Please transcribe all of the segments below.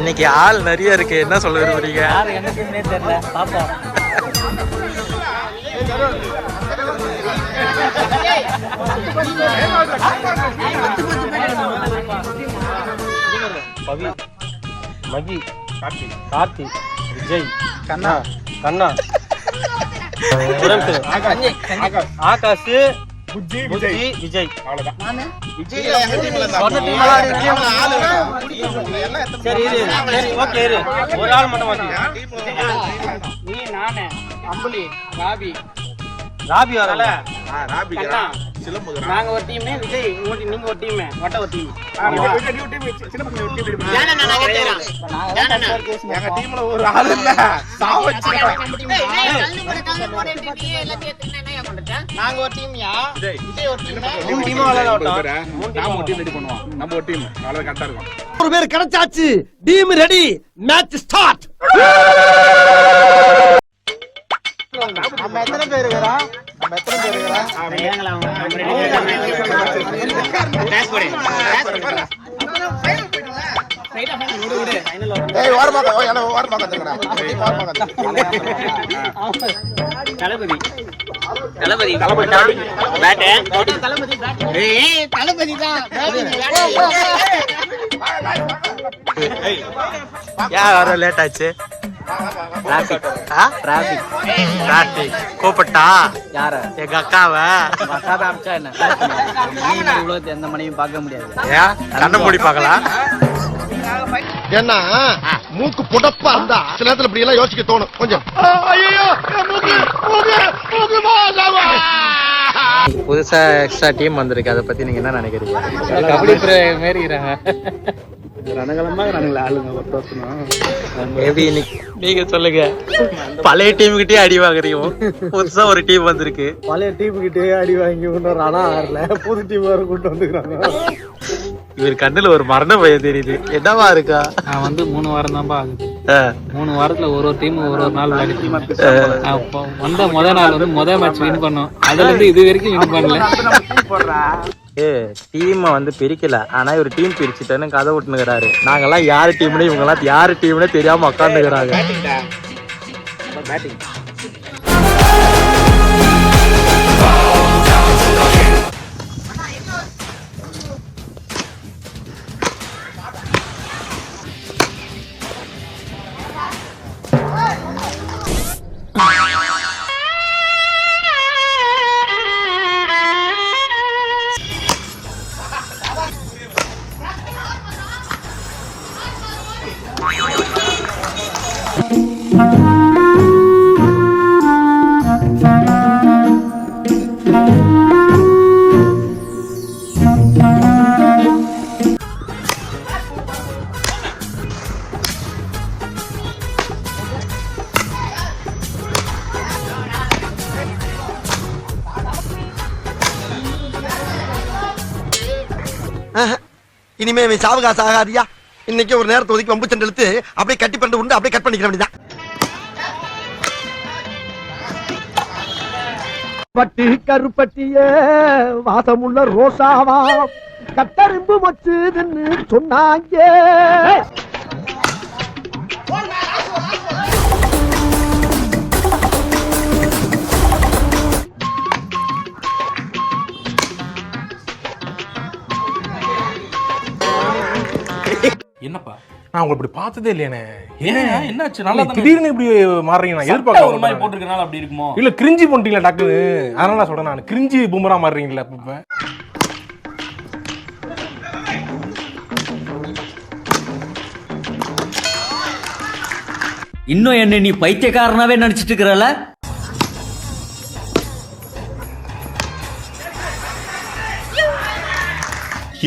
இன்னைக்கு ஆள் நிறைய இருக்கு, என்ன சொல்ல விரும்புறீங்க? என்னன்னே தெரியல, பாப்போம். பவி, மகி, கார்த்தி, விஜய், கண்ணா, ஆகாஷ், விஜய். சரி ஓகே, ஒரு ஆள் மட்டும் மாத்தி. நீ, நானே, அம்புலி, ராபி வரல. நாங்க ஒரு டீம், விஜய் நீங்க ஒரு டீம், வட்ட ஒரு டீம். எங்க டீம்ல ஒரு ஆள் இல்ல, நாங்க ஒரு டீம்யா, விஜய் ஒரு டீம். நாம ஒரு டீம் ரெடி பண்ணுவோம். நம்ம ஒரு டீம் அவ்வளவு கரெக்டா இருக்கும். ஒரு பேர் கிடைச்சாச்சு, டீம் ரெடி, மேட்ச் ஸ்டார்ட். நம்ம எத்தனை பேர் இருக்கறோம்? தளபதி யார் வர லேட் ஆச்சு? கூப்பிட்டா யார? எங்க அக்காவை. எந்த மணியும் பார்க்க முடியாது. கண்ண மூடி பார்க்கலாம். ஏன்னா மூக்கு புடப்பா இருந்தா சில நேரத்துல இப்படி எல்லாம் யோசிக்க தோணும் கொஞ்சம். புதுசா எக்ஸ்ட்ரா டீம் வந்திருக்கு, அதை பத்தி நீங்க என்ன நினைக்கிறீங்க? கபடி மாரிக்கிறாங்க. நீங்க சொல்லுங்க. பழைய டீம் கிட்டே அடி வாங்குறீங்க, புதுசா ஒரு டீம் வந்திருக்கு. பழைய டீம் கிட்டே அடி வாங்கி ஆனா ஆறல, புது டீம் வர கூட்டு வந்துக்கிறாங்க. இவர் கண்ணுல ஒரு மரண பயம் தெரியுது, என்னவா இருக்கா? நான் வந்து 3 வாரம் தான்ப்பா ஆகுது. 3 வாரத்துல ஒரு டீம் ஒரு நாள் விளையாடி வந்த முதல் நாள் வந்து முதல் மேட்ச் வின் பண்ணோம். அதுல இருந்து இது வரைக்கும் வின் பண்ணல. டீம் வந்து பிரிக்கல, ஆனா இவர் டீம் பிரிச்சுட்டேன்னு கதை விட்டுனுக்கிறாரு. நாங்கெல்லாம் யாரு டீம்னு இவங்க எல்லாம் யாரு டீம்னு தெரியாம உட்காந்துக்கிறாங்க. இனிமே சாவகாச ஆகாதியா. இன்னைக்கு ஒரு நேரத்தை ஒதுக்கி வம்பு சண்டை இழுத்து அப்படியே கட்டி பண்ணி உண்டு அப்படியே கட் பண்ணிக்கிற வேண்டியதான். பட்டு கருப்பட்டிய வாசமுள்ள ரோசாவா கட்டரும்பு மச்சுதுன்னு சொன்னாங்க. என்னப்பா நான் உங்களை இப்படி பார்த்ததே இல்லையானே. என்னாச்சு? நல்லா திடீர்னு இப்படி மாறுறீங்க, நான் எதிர்பார்க்க ஒரு மாதிரி போட்டுருக்கனால அப்படி இருக்குமோ? இல்ல கிரிஞ்சி பண்ணிட்டீங்களா டாக்டர்? அதனால நான் சொல்றேன், நான் கிரிஞ்சி பூமரா மாறுறீங்களா இப்ப? இன்னும் என்ன நீ பைத்தியக்காரனாவே நினைச்சிட்டு இருக்கிறல?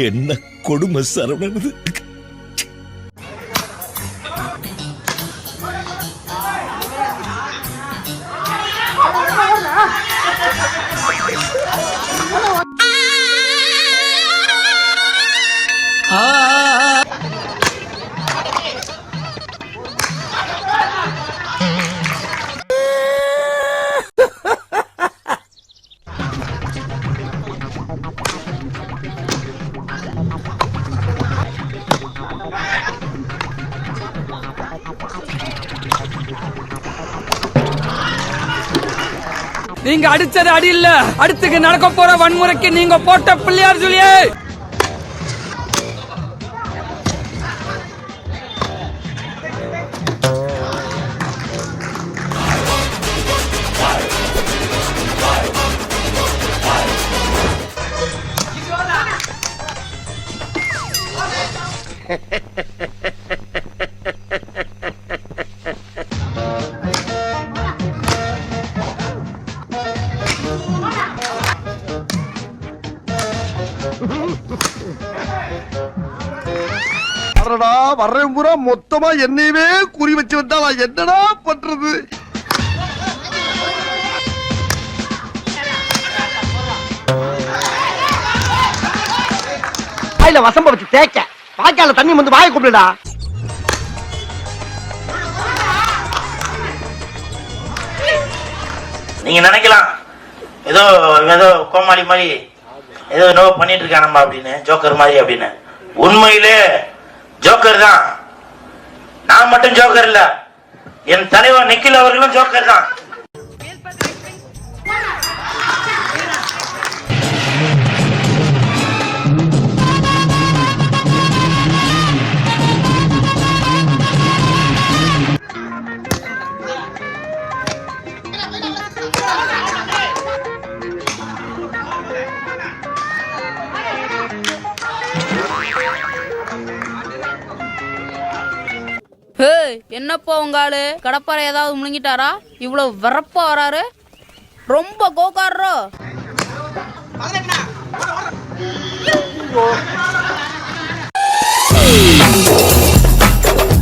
என்ன கொடுமை சரவணது. நீங்க அடிச்சது அடி இல்ல, அடுத்துக்கு நடக்க போற வன்முறைக்கு நீங்க போட்ட பிள்ளையார் சொல்லியே. வர்றேன் பூரா மொத்தமா என்னையவே குறி வச்சு வந்தா நான் என்னடா பண்றது? வாயில வசம்ப வச்சு தேய்க்க, வாய்க்கால தண்ணி வந்து வாயை கூப்பிடுடா. நீங்க நினைக்கலாம் ஏதோ ஏதோ கோமாளி மாதிரி ஏதோ என்னவோ பண்ணிட்டு இருக்கானம்மா அப்படின்னு, ஜோக்கர் மாதிரி அப்படின்னு. உண்மையிலே ஜோக்கர் தான். நான் மட்டும் ஜோக்கர் இல்ல, என் தலைவர் நிக்கில் அவர்களும் ஜோக்கர் தான். என்னப்பா உங்க ஆளு கடப்பாறை ஏதாவது முழுங்கிட்டாரா? இவ்வளவு வரப்பா வராரு, ரொம்ப கோக்காரோ.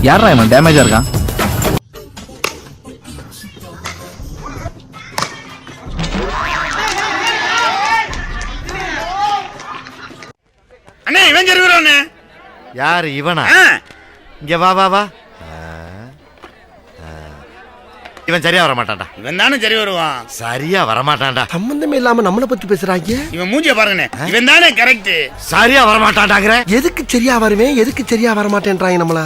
யாரா இவன் டேமேஜா இருக்கான்? அண்ணே இவன் ஜெருவறானே. யார் இவனா? இங்க வா வா வா. இவன் சரியா வர மாட்டான்டா. இவன் தானே சரி வருவான். சரியா வர மாட்டான்டா. சம்பந்தமே இல்லாம நம்மளை பத்தி பேசுறாங்க. இவன் மூஞ்சிய பாருங்கண்ணே, இவன் தானே கரெக்ட். சரியா வர மாட்டான்டாங்கற. எதுக்கு சரியா வருவேன், எதுக்கு சரியா வர மாட்டேன்றாங்க நம்மள.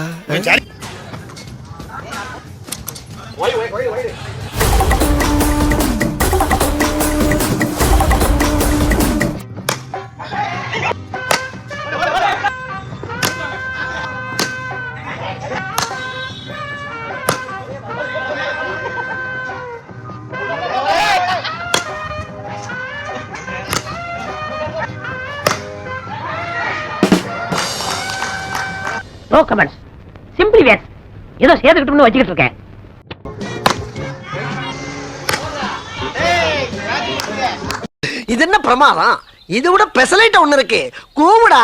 No comments, simply waste. ஏதோ சேர்த்துக்கிட்டோம்னு வச்சுக்கிட்டு இருக்கேன். இது என்ன பிரமாதம்? இது விட பெசலைட் ஒண்ணு இருக்கு, கூவுடா.